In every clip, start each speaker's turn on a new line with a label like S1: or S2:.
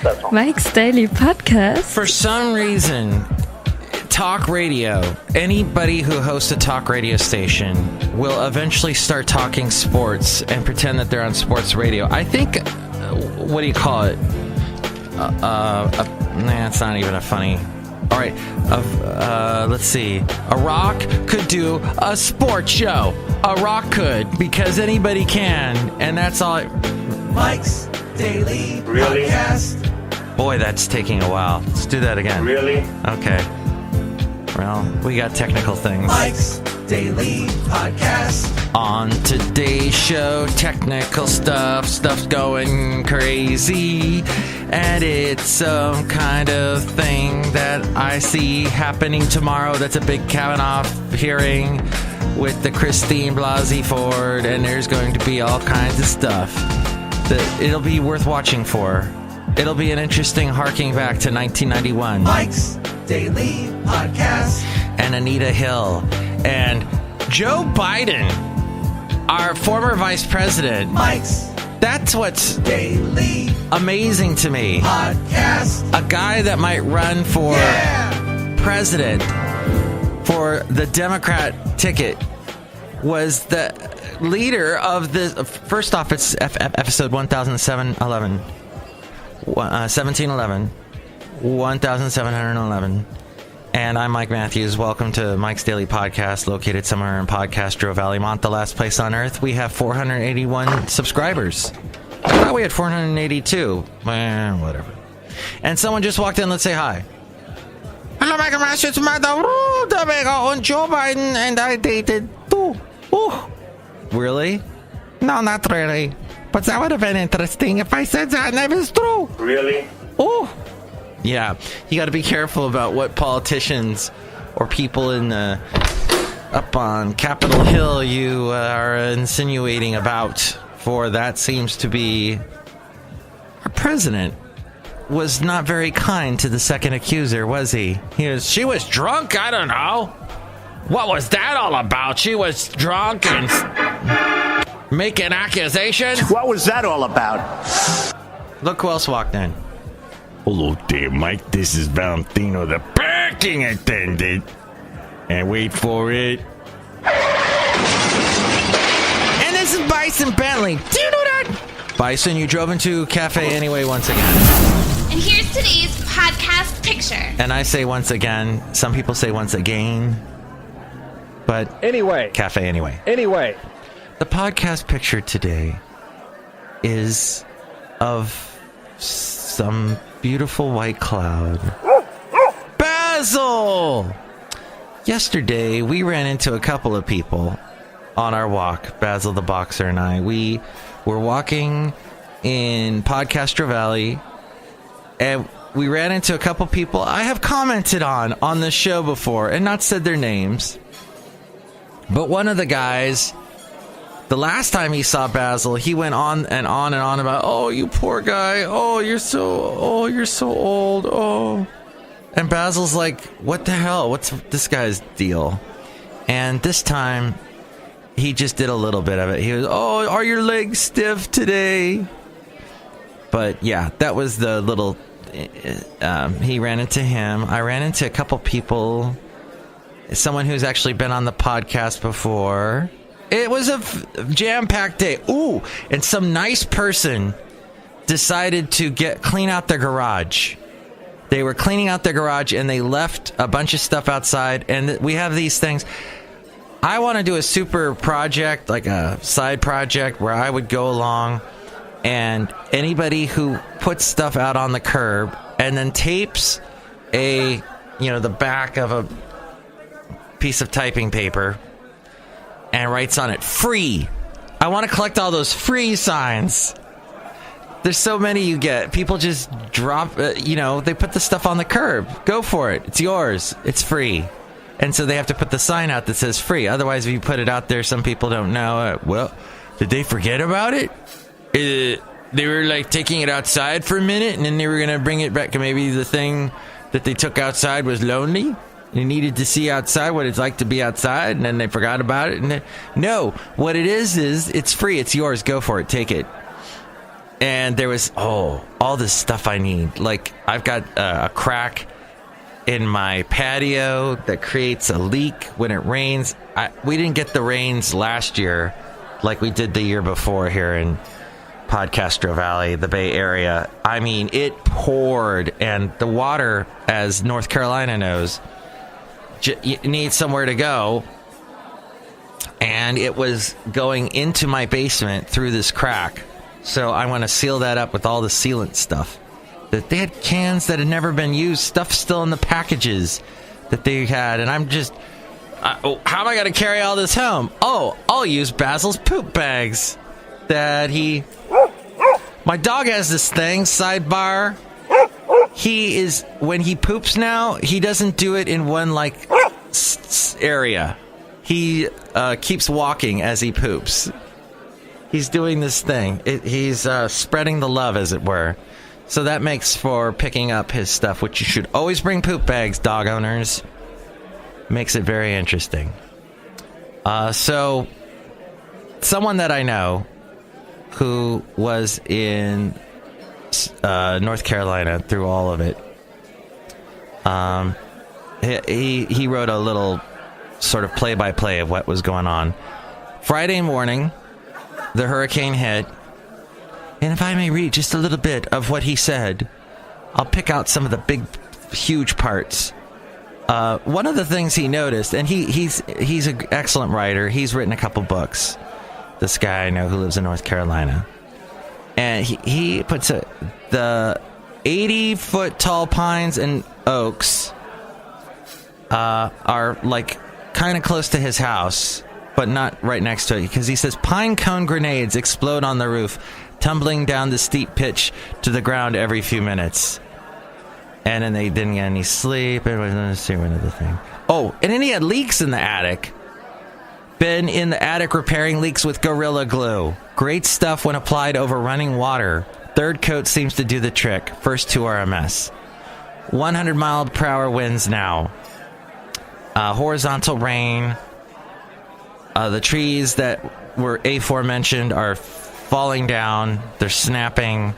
S1: Not that song.
S2: Mike's Daily Podcast.
S3: For some reason, talk radio, anybody who hosts a talk radio station will eventually start talking sports and pretend that they're on sports radio. I think, what do you call it? It's not even a funny... All right, let's see. A rock could do a sports show. A rock could, because anybody can, and that's all.
S4: Mike's Daily Podcast.
S3: Boy, that's taking a while. Let's do that again.
S1: Really?
S3: Okay. Well, we got technical things.
S4: Mike's Daily Podcast.
S3: On today's show, technical stuff's going crazy, and it's some kind of thing that I see happening tomorrow. That's a big Kavanaugh hearing with the Christine Blasey Ford, and there's going to be all kinds of stuff that it'll be worth watching for. It'll be an interesting harking back to 1991.
S4: Mike's Daily Podcast.
S3: And Anita Hill. And Joe Biden, our former vice president.
S4: Mike's
S3: That's what's
S4: Daily
S3: amazing to me.
S4: Podcast.
S3: A guy that might run for president for the Democrat ticket was the leader of the... First off, it's episode 1711. 1711. And I'm Mike Matthews. Welcome to Mike's Daily Podcast, located somewhere in Podcastro Valley, Mont, the last place on earth. We have 481 subscribers. I thought we had 482. Whatever. And someone just walked in. Let's say hi. Hello, Mike Matthews, Madame Rootabega, and Joe Biden, and I dated too. Ooh. Really? No, not really. But that would have been interesting if I said that and it was true.
S1: Really?
S3: Oh, yeah. You got to be careful about what politicians or people in up on Capitol Hill you are insinuating about. For that seems to be our president was not very kind to the second accuser, was he? She was drunk. I don't know. What was that all about? She was drunk and making accusations.
S5: What was that all about?
S3: Look who else walked in.
S6: Hello there, Mike. This is Valentino, the parking attendant. And wait for it.
S3: And this is Bison Bentley. Do you know that? Bison, you drove into Cafe Anyway once again.
S7: And here's today's podcast picture.
S3: And I say once again. Some people say once again. But
S1: Anyway.
S3: Cafe Anyway.
S1: Anyway.
S3: The podcast picture today is of some beautiful white cloud. Basil! Yesterday, we ran into a couple of people on our walk, Basil the Boxer and I. We were walking in Podcastro Valley, and we ran into a couple people I have commented on the show before and not said their names. But one of the guys... The last time he saw Basil, he went on and on and on about, oh, you poor guy. Oh, you're so old. Oh. And Basil's like, what the hell? What's this guy's deal? And this time, he just did a little bit of it. He was, oh, are your legs stiff today? But yeah, that was the little, he ran into him. I ran into a couple people, someone who's actually been on the podcast before. It was a jam-packed day. Ooh, and some nice person decided to clean out their garage. They were cleaning out their garage, and they left a bunch of stuff outside, and we have these things. I want to do a super project, like a side project, where I would go along, and anybody who puts stuff out on the curb and then tapes the back of a piece of typing paper and writes on it, free. I want to collect all those free signs. There's so many you get. People just drop, they put the stuff on the curb. Go for it. It's yours. It's free. And so they have to put the sign out that says free. Otherwise, if you put it out there, some people don't know. Well, did they forget about it? They were like taking it outside for a minute, and then they were going to bring it back. Maybe the thing that they took outside was lonely. They needed to see outside what it's like to be outside, and then they forgot about it. No, what it is it's free. It's yours. Go for it. Take it. And there was, all this stuff I need. Like, I've got a crack in my patio that creates a leak when it rains. We didn't get the rains last year like we did the year before here in Podcastro Valley, the Bay Area. I mean, it poured, and the water, as North Carolina knows, needs somewhere to go. And it was going into my basement through this crack. So I want to seal that up with all the sealant stuff. That they had cans that had never been used, stuff still in the packages that they had. And I'm just, how am I going to carry all this home? Oh, I'll use Basil's poop bags my dog has this thing, sidebar. When he poops now, he doesn't do it in one, area. He keeps walking as he poops. He's doing this thing. He's spreading the love, as it were. So that makes for picking up his stuff, which you should always bring poop bags, dog owners. Makes it very interesting. So, someone that I know who was in North Carolina through all of it, he wrote a little sort of play-by-play of what was going on. Friday morning, the hurricane hit, and if I may read just a little bit of what he said, I'll pick out some of the big, huge parts. One of the things he noticed, and he's an excellent writer. He's written a couple books. This guy I know who lives in North Carolina, and he puts the 80-foot tall pines and oaks are kind of close to his house, but not right next to it, because he says pine cone grenades explode on the roof, tumbling down the steep pitch to the ground every few minutes. And then they didn't get any sleep. Let's see one other thing. Oh, and then he had leaks in the attic. Been in the attic repairing leaks with Gorilla Glue. Great stuff when applied over running water. Third coat seems to do the trick. First two are a mess. 100 mile per hour winds now. Horizontal rain. The trees that were aforementioned are falling down. They're snapping.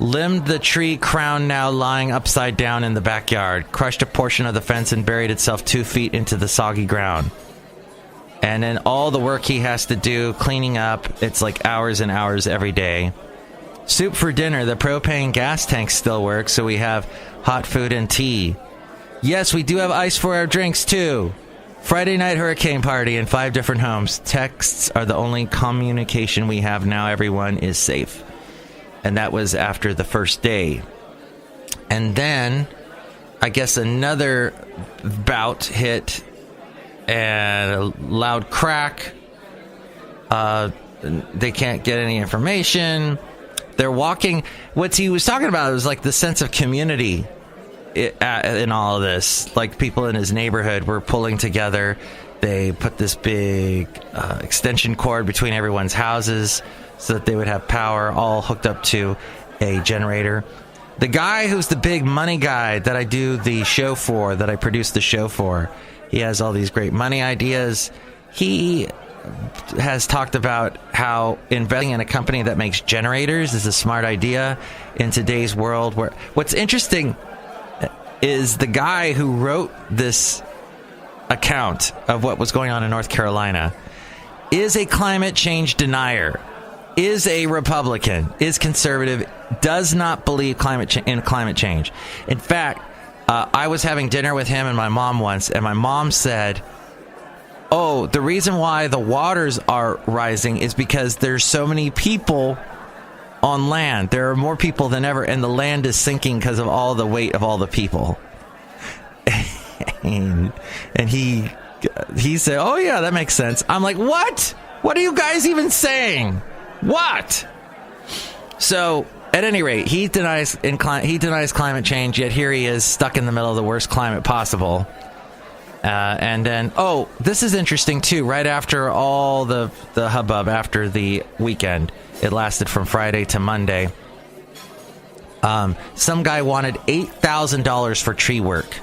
S3: Limbed the tree crown now lying upside down in the backyard. Crushed a portion of the fence and buried itself 2 feet into the soggy ground. And then all the work he has to do, cleaning up, it's like hours and hours every day. Soup for dinner. The propane gas tank still works, so we have hot food and tea. Yes, we do have ice for our drinks, too. Friday night hurricane party in 5 different homes. Texts are the only communication we have now. Everyone is safe. And that was after the first day. And then, I guess another bout hit, and a loud crack. They can't get any information. They're walking. What he was talking about was like the sense of community in all of this. Like people in his neighborhood were pulling together. They put this big extension cord between everyone's houses so that they would have power, all hooked up to a generator. The guy who's the big money guy that I do the show for, that I produce the show for, he has all these great money ideas. He has talked about how investing in a company that makes generators is a smart idea in today's world. Where what's interesting is the guy who wrote this account of what was going on in North Carolina is a climate change denier, is a Republican, is conservative, does not believe in climate change. In fact, I was having dinner with him and my mom once, and my mom said, oh, the reason why the waters are rising is because there's so many people on land. There are more people than ever, and the land is sinking because of all the weight of all the people. and he said, oh yeah, that makes sense. I'm like, what? What are you guys even saying? What? So, at any rate, he denies climate change, yet here he is stuck in the middle of the worst climate possible. And then, this is interesting too. Right after all the hubbub after the weekend, it lasted from Friday to Monday. Some guy wanted $8,000 for tree work.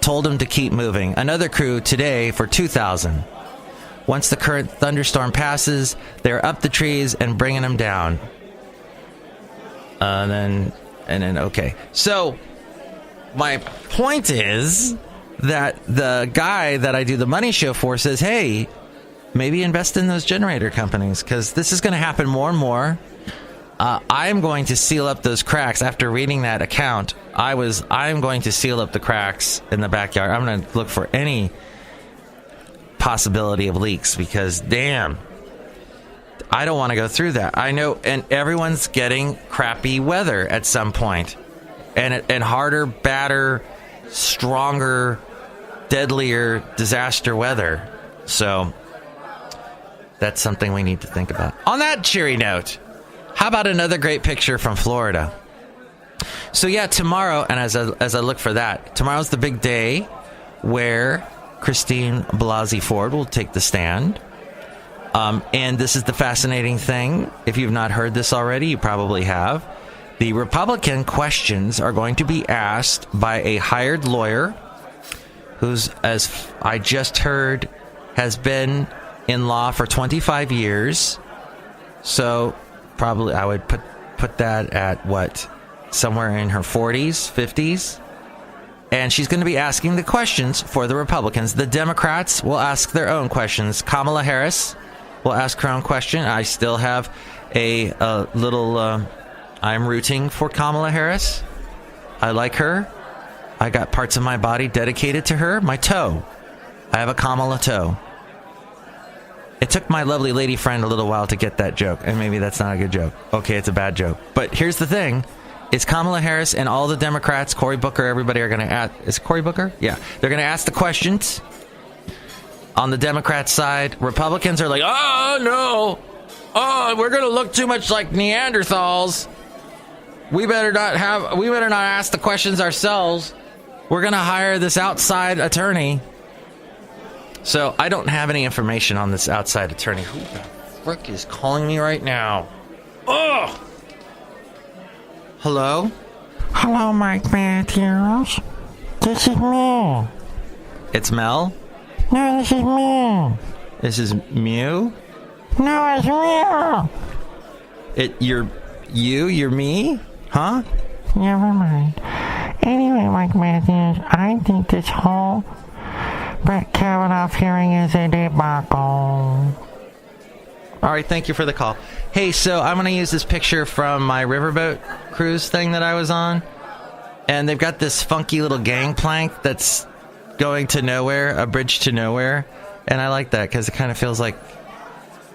S3: Told him to keep moving. Another crew today for $2,000. Once the current thunderstorm passes, they're up the trees and bringing them down. Okay. So my point is that the guy that I do the money show for says, hey, maybe invest in those generator companies, because this is going to happen more and more. I'm going to seal up those cracks. After reading that account, I'm going to seal up the cracks in the backyard. I'm going to look for any possibility of leaks, because damn, I don't want to go through that. I know, and everyone's getting crappy weather at some point, and harder, badder, stronger, deadlier disaster weather. So that's something we need to think about. On that cheery note, how about another great picture from Florida? So yeah, tomorrow, and as I look for that, tomorrow's the big day where Christine Blasey Ford will take the stand. And this is the fascinating thing. If you've not heard this already, you probably have. The Republican questions are going to be asked by a hired lawyer who's, as I just heard, has been in law for 25 years. So probably I would put that at what? Somewhere in her 40s, 50s. And she's going to be asking the questions for the Republicans. The Democrats will ask their own questions. Kamala Harris will ask her own question. I still have a little... I'm rooting for Kamala Harris. I like her. I got parts of my body dedicated to her. My toe. I have a Kamala toe. It took my lovely lady friend a little while to get that joke. And maybe that's not a good joke. Okay, it's a bad joke. But here's the thing. Is Kamala Harris and all the Democrats, Cory Booker, everybody are going to ask... Is it Cory Booker? Yeah. They're going to ask the questions. On the Democrat side, Republicans are like, oh, no. Oh, we're going to look too much like Neanderthals. We better not ask the questions ourselves. We're going to hire this outside attorney. So I don't have any information on this outside attorney. Who the frick is calling me right now? Ugh! Hello?
S1: Hello, Mike Matthews. This is Mel.
S3: It's Mel?
S1: No, this is Mel.
S3: This is Mew?
S1: No, it's Mel.
S3: You're me? Huh?
S1: Never mind. Anyway, Mike Matthews, I think this whole Brett Kavanaugh hearing is a debacle.
S3: All right, thank you for the call. Hey, so I'm going to use this picture from my riverboat cruise thing that I was on. And they've got this funky little gangplank that's going to nowhere, a bridge to nowhere. And I like that because it kind of feels like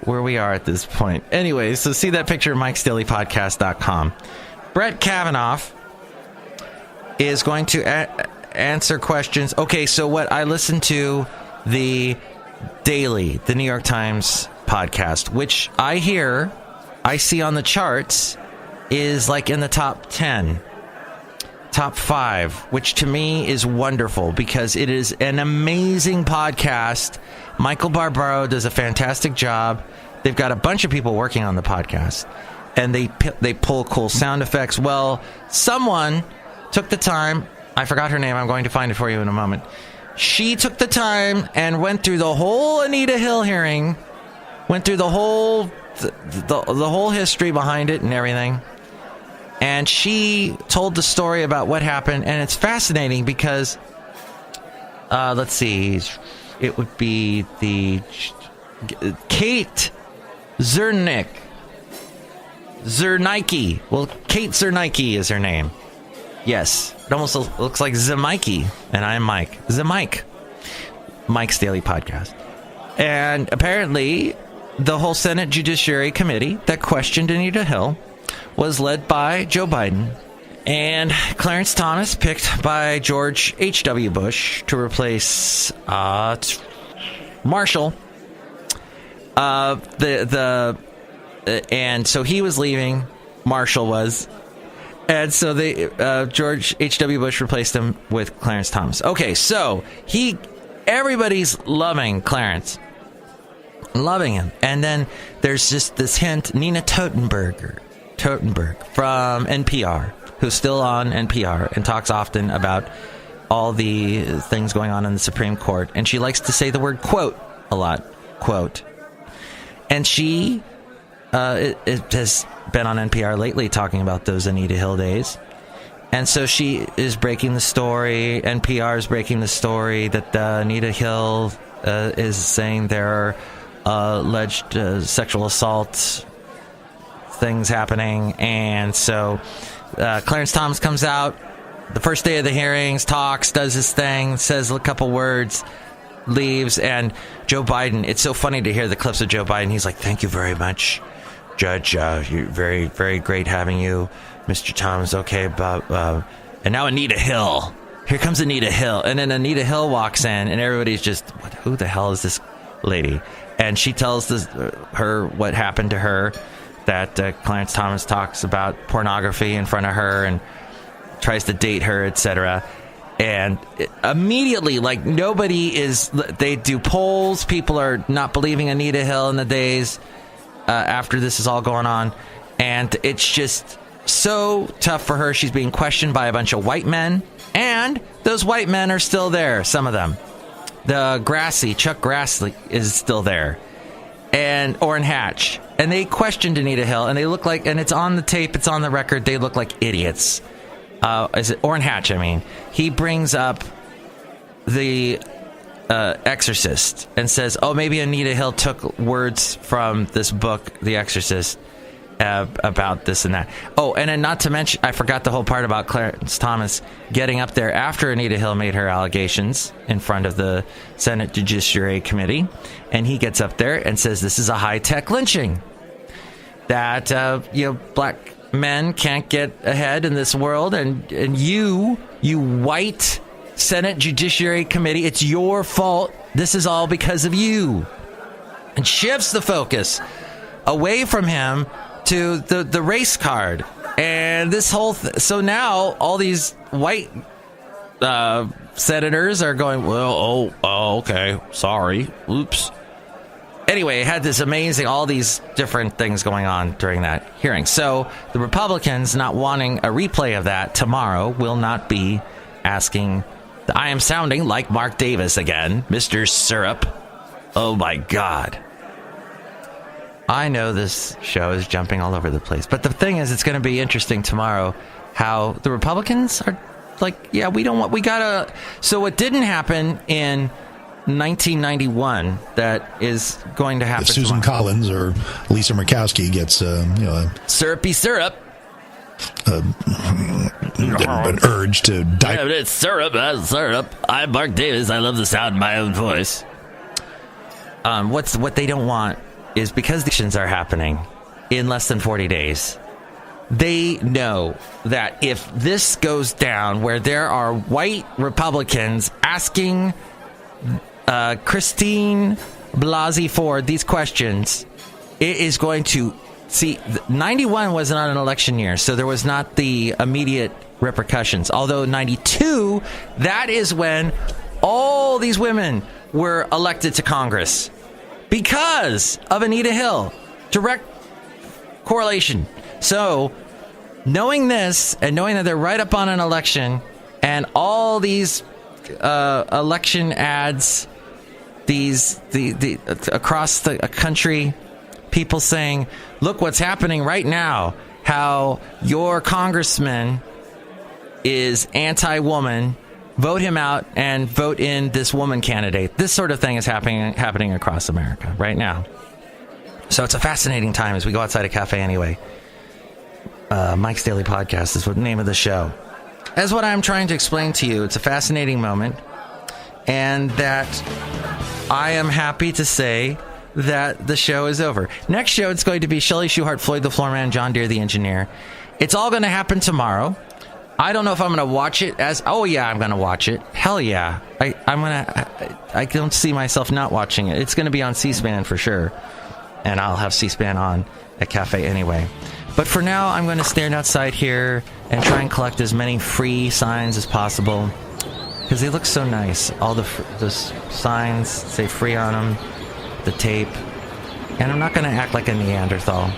S3: where we are at this point. Anyway, so see that picture at MIKEs-DAILY-PODCAST-1711-Gangplank. Brett Kavanaugh is going to answer questions. Okay, so what I listened to the New York Times podcast, which I see on the charts is like in the top 10, top 5, which to me is wonderful because it is an amazing podcast. Michael Barbaro does a fantastic job. They've got a bunch of people working on the podcast, and they pull cool sound effects. Well, someone took the time. I forgot her name. I'm going to find it for you in a moment. She took the time and went through the whole Anita Hill hearing, went through the whole history behind it and everything. And she told the story about what happened, and it's fascinating because, let's see, it would be the Kate Zernike. Well, Kate Zernike is her name. Yes, it almost looks like Zemike, and I'm Mike. Zemike. Mike's Daily Podcast. And apparently, the whole Senate Judiciary Committee that questioned Anita Hill was led by Joe Biden, and Clarence Thomas picked by George H.W. Bush to replace Marshall. And so he was leaving, Marshall was, and so George H.W. Bush replaced him with Clarence Thomas. Okay, so everybody's loving Clarence, loving him, and then there's just this hint, Nina Totenberg from NPR, who's still on NPR and talks often about all the things going on in the Supreme Court, and she likes to say the word quote a lot, quote, and she has been on NPR lately talking about those Anita Hill days. And so she is breaking the story. NPR is breaking the story that Anita Hill is saying there are alleged sexual assault things happening. And so Clarence Thomas comes out the first day of the hearings, talks, does his thing, says a couple words, leaves. And Joe Biden, it's so funny to hear the clips of Joe Biden. He's like, "Thank you very much, Judge. You're very, very great having you. Mr. Thomas, okay, but and now Anita Hill. Here comes Anita Hill." And then Anita Hill walks in, and everybody's just, who the hell is this lady? And she tells her what happened to her, that Clarence Thomas talks about pornography in front of her and tries to date her, etc. And immediately, like, they do polls. People are not believing Anita Hill in the days after this is all going on. And it's just so tough for her. She's being questioned by a bunch of white men, and those white men are still there, some of them. Chuck Grassley is still there, and Orrin Hatch, and they questioned Anita Hill, and they look like, and it's on the tape, it's on the record, they look like idiots. Is it Orrin Hatch? I mean, he brings up the Exorcist and says, "Oh, maybe Anita Hill took words from this book, The Exorcist, about this and that." Oh, and then not to mention, I forgot the whole part about Clarence Thomas getting up there after Anita Hill made her allegations in front of the Senate Judiciary Committee, and he gets up there and says this is a high-tech lynching, that black men can't get ahead in this world, and you white Senate Judiciary Committee, it's your fault. This is all because of you, and shifts the focus away from him to the race card. And this whole so now all these white senators are going, well, okay, sorry, oops. Anyway, it had this amazing, all these different things going on during that hearing. So the Republicans, not wanting a replay of that tomorrow, will not be asking. I am sounding like Mark Davis again, Mr. Syrup. Oh my God. I know this show is jumping all over the place, but the thing is, it's going to be interesting tomorrow how the Republicans are like, yeah, so what didn't happen in 1991 that is going to happen.
S2: If Susan
S3: tomorrow.
S2: Collins or Lisa Murkowski gets,
S3: syrupy syrup,
S2: an urge to die.
S3: Yeah, it's syrup. I'm Mark Davis. I love the sound of my own voice. What they don't want is, because the elections are happening in less than 40 days, they know that if this goes down, where there are white Republicans asking Christine Blasey Ford these questions, it is going to see. 91 was not an election year, so there was not the immediate repercussions. Although 92, that is when all these women were elected to Congress because of Anita Hill. Direct correlation. So knowing this, and knowing that they're right up on an election, and all these election ads, the across the country, people saying, look what's happening right now, how your congressman is anti-woman, vote him out and vote in this woman candidate. This sort of thing is happening across America right now. So it's a fascinating time as we go outside a cafe anyway. Mike's Daily Podcast is the name of the show. As what I'm trying to explain to you, it's a fascinating moment, and that I am happy to say that the show is over. Next show, it's going to be Chely Shoehart, Floyd the Floorman, John Deere the Engineer. It's all going to happen tomorrow. I don't know if I'm going to watch it as... Oh, yeah, I'm going to watch it. Hell yeah. I don't see myself not watching it. It's going to be on C-SPAN for sure. And I'll have C-SPAN on at Cafe anyway. But for now, I'm going to stand outside here and try and collect as many free signs as possible, because they look so nice. All the signs say free on them, the tape. And I'm not going to act like a Neanderthal.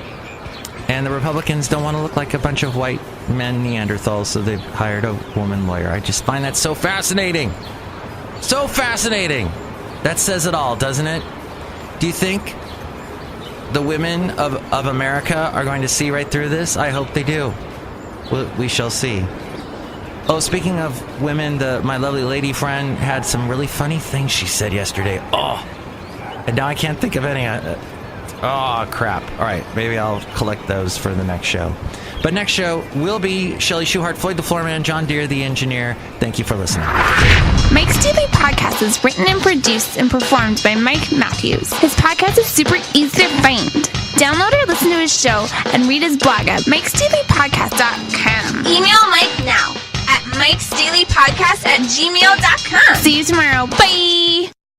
S3: And the Republicans don't want to look like a bunch of white men Neanderthals, so they've hired a woman lawyer. I just find that so fascinating. So fascinating. That says it all, doesn't it? Do you think the women of America are going to see right through this? I hope they do. We shall see. Oh, speaking of women, my lovely lady friend had some really funny things she said yesterday. Oh, and now I can't think of any. Oh, crap. All right, maybe I'll collect those for the next show. But next show will be Chely Shoehart, Floyd the Floorman, John Deere the engineer. Thank you for listening.
S7: Mike's Daily Podcast is written and produced and performed by Mike Matthews. His podcast is super easy to find. Download or listen to his show and read his blog at MIKEs-DAILY-PODCAST.com. Email Mike now at MIKEs-DAILY-PODCAST@gmail.com. See you tomorrow. Bye!